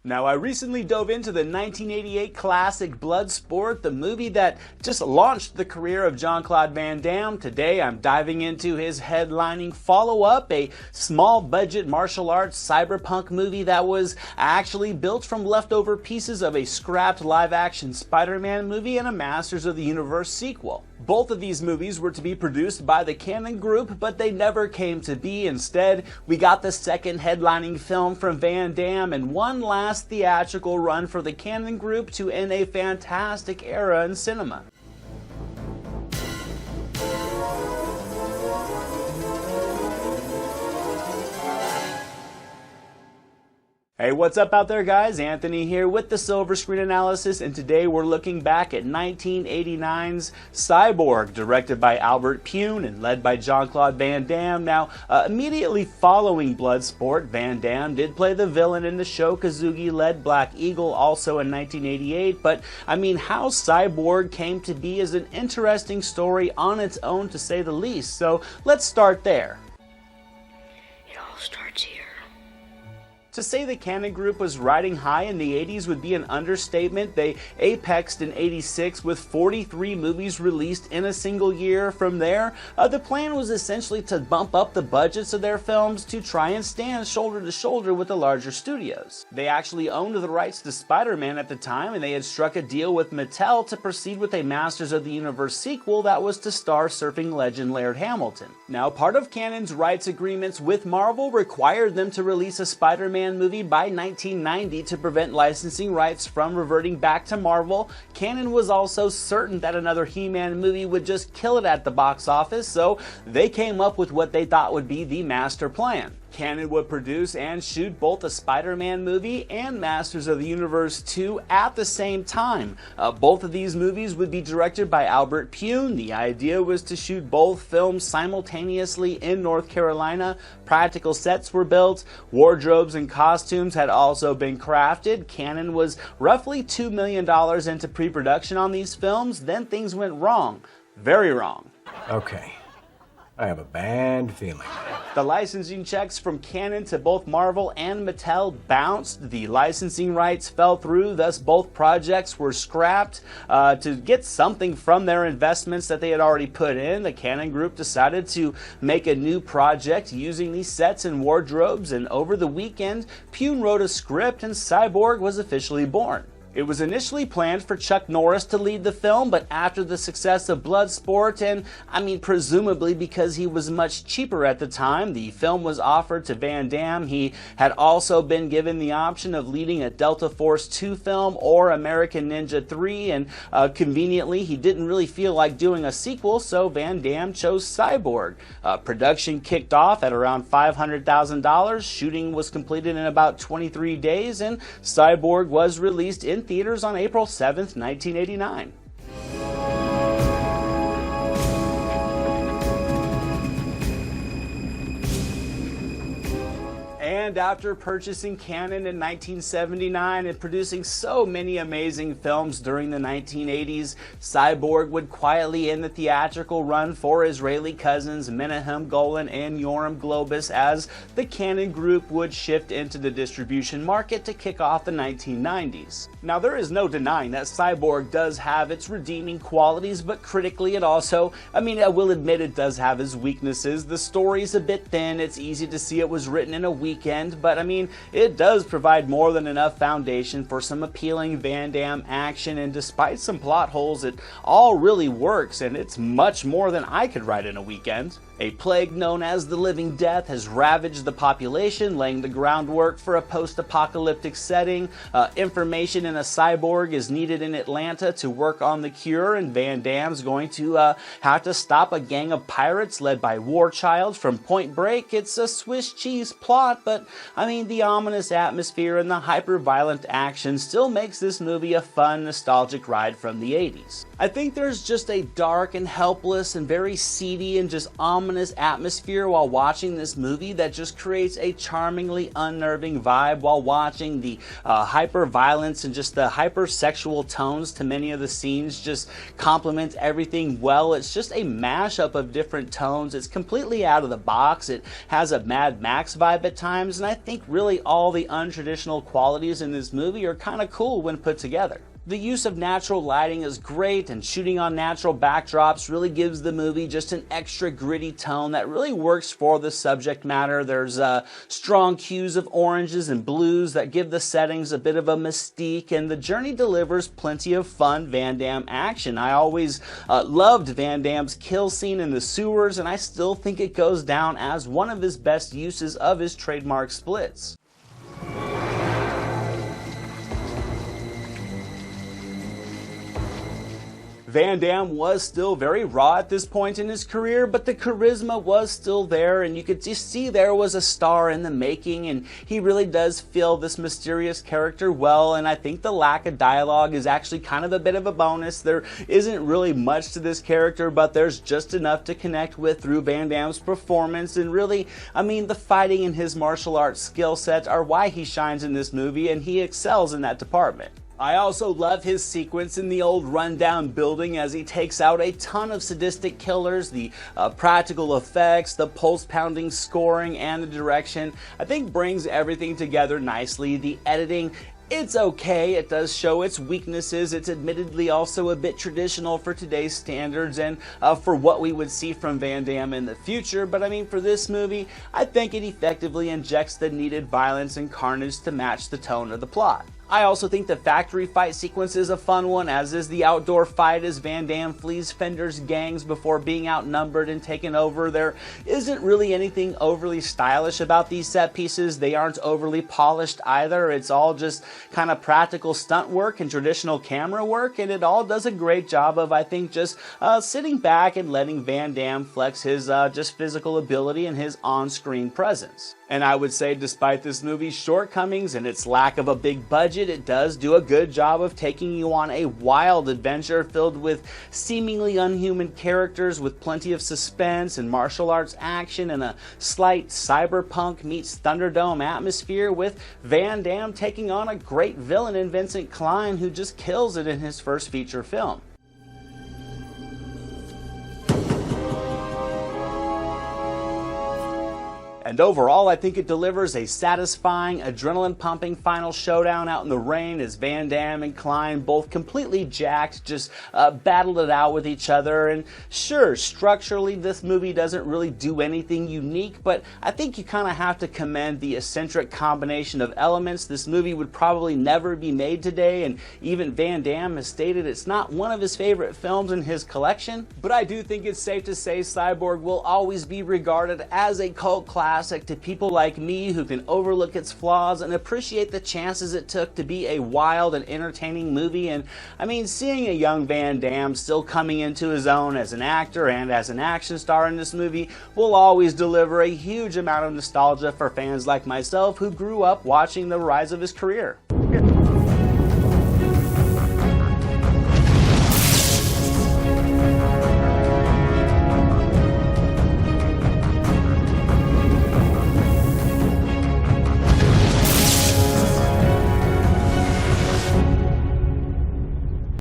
Now, I recently dove into the 1988 classic Bloodsport, the movie that just launched the career of Jean-Claude Van Damme. Today, I'm diving into his headlining follow-up, a small-budget martial arts cyberpunk movie that was actually built from leftover pieces of a scrapped live-action Spider-Man movie and a Masters of the Universe sequel. Both of these movies were to be produced by the Cannon Group, but they never came to be. Instead, we got the second headlining film from Van Damme and one last theatrical run for the Cannon Group to end a fantastic era in cinema. Hey, what's up out there, guys? Anthony here with the Silver Screen Analysis, and today we're looking back at 1989's Cyborg, directed by Albert Pyun and led by Jean-Claude Van Damme. Now, immediately following Bloodsport, Van Damme did play the villain in the Sho Kosugi-led Black Eagle, also in 1988, but I mean, how Cyborg came to be is an interesting story on its own, to say the least, so let's start there. It all starts here. To say the Cannon Group was riding high in the 80s would be an understatement. They apexed in 86 with 43 movies released in a single year. From there, the plan was essentially to bump up the budgets of their films to try and stand shoulder to shoulder with the larger studios. They actually owned the rights to Spider-Man at the time, and they had struck a deal with Mattel to proceed with a Masters of the Universe sequel that was to star surfing legend Laird Hamilton. Now, part of Cannon's rights agreements with Marvel required them to release a Spider-Man movie by 1990 to prevent licensing rights from reverting back to Marvel. Cannon was also certain that another He-Man movie would just kill it at the box office, so they came up with what they thought would be the master plan. Cannon would produce and shoot both a Spider-Man movie and Masters of the Universe 2 at the same time. Both of these movies would be directed by Albert Pyun. The idea was to shoot both films simultaneously in North Carolina. Practical sets were built. Wardrobes and costumes had also been crafted. Cannon was roughly $2 million into pre-production on these films. Then things went wrong. Very wrong. Okay. I have a bad feeling. The licensing checks from Cannon to both Marvel and Mattel bounced. The licensing rights fell through, thus both projects were scrapped. To get something from their investments that they had already put in, the Cannon Group decided to make a new project using these sets and wardrobes, and over the weekend, Pyun wrote a script and Cyborg was officially born. It was initially planned for Chuck Norris to lead the film, but after the success of Bloodsport, and I mean presumably because he was much cheaper at the time, the film was offered to Van Damme. He had also been given the option of leading a Delta Force 2 film or American Ninja 3, and conveniently he didn't really feel like doing a sequel, so Van Damme chose Cyborg. Production kicked off at around $500,000, shooting was completed in about 23 days, and Cyborg was released in theaters on April 7th, 1989. And after purchasing Cannon in 1979 and producing so many amazing films during the 1980s, Cyborg would quietly end the theatrical run for Israeli cousins Menahem Golan and Yoram Globus as the Cannon Group would shift into the distribution market to kick off the 1990s. Now, there is no denying that Cyborg does have its redeeming qualities, but critically it also, I will admit it does have its weaknesses. The story's a bit thin, it's easy to see it was written in a weekend, but it does provide more than enough foundation for some appealing Van Damme action, and despite some plot holes, it all really works, and it's much more than I could write in a weekend. A plague known as the Living Death has ravaged the population, laying the groundwork for a post-apocalyptic setting. Information in a cyborg is needed in Atlanta to work on the cure, and Van Damme's going to have to stop a gang of pirates led by Warchild from Point Break. It's a Swiss cheese plot, but the ominous atmosphere and the hyper-violent action still makes this movie a fun, nostalgic ride from the 80s. I think there's just a dark and helpless and very seedy and just ominous ominous atmosphere while watching this movie that just creates a charmingly unnerving vibe while watching. The hyper-violence and just the hyper-sexual tones to many of the scenes just complement everything well. It's just a mashup of different tones. It's completely out of the box. It has a Mad Max vibe at times, and I think really all the untraditional qualities in this movie are kind of cool when put together. The use of natural lighting is great, and shooting on natural backdrops really gives the movie just an extra gritty tone that really works for the subject matter. There's strong cues of oranges and blues that give the settings a bit of a mystique, and the journey delivers plenty of fun Van Damme action. I always loved Van Damme's kill scene in the sewers, and I still think it goes down as one of his best uses of his trademark splits. Van Damme was still very raw at this point in his career, but the charisma was still there, and you could just see there was a star in the making, and he really does fill this mysterious character well, and I think the lack of dialogue is actually kind of a bit of a bonus. There isn't really much to this character, but there's just enough to connect with through Van Damme's performance, and really, I mean, the fighting and his martial arts skill sets are why he shines in this movie, and he excels in that department. I also love his sequence in the old rundown building as he takes out a ton of sadistic killers. The practical effects, the pulse-pounding scoring, and the direction, I think brings everything together nicely. The editing, it's okay. It does show its weaknesses. It's admittedly also a bit traditional for today's standards and for what we would see from Van Damme in the future. But I mean, for this movie, I think it effectively injects the needed violence and carnage to match the tone of the plot. I also think the factory fight sequence is a fun one, as is the outdoor fight as Van Damme flees Fender's gangs before being outnumbered and taken over. There isn't really anything overly stylish about these set pieces. They aren't overly polished either. It's all just kind of practical stunt work and traditional camera work, and it all does a great job of, I think, just sitting back and letting Van Damme flex his just physical ability and his on-screen presence. And I would say, despite this movie's shortcomings and its lack of a big budget, it does do a good job of taking you on a wild adventure filled with seemingly unhuman characters with plenty of suspense and martial arts action and a slight cyberpunk meets Thunderdome atmosphere, with Van Damme taking on a great villain in Vincent Klein, who just kills it in his first feature film. And overall, I think it delivers a satisfying, adrenaline-pumping final showdown out in the rain as Van Damme and Klein, both completely jacked, just battled it out with each other. And sure, structurally, this movie doesn't really do anything unique, but I think you kind of have to commend the eccentric combination of elements. This movie would probably never be made today, and even Van Damme has stated it's not one of his favorite films in his collection. But I do think it's safe to say Cyborg will always be regarded as a cult classic to people like me who can overlook its flaws and appreciate the chances it took to be a wild and entertaining movie. And I mean, seeing a young Van Damme still coming into his own as an actor and as an action star in this movie will always deliver a huge amount of nostalgia for fans like myself who grew up watching the rise of his career.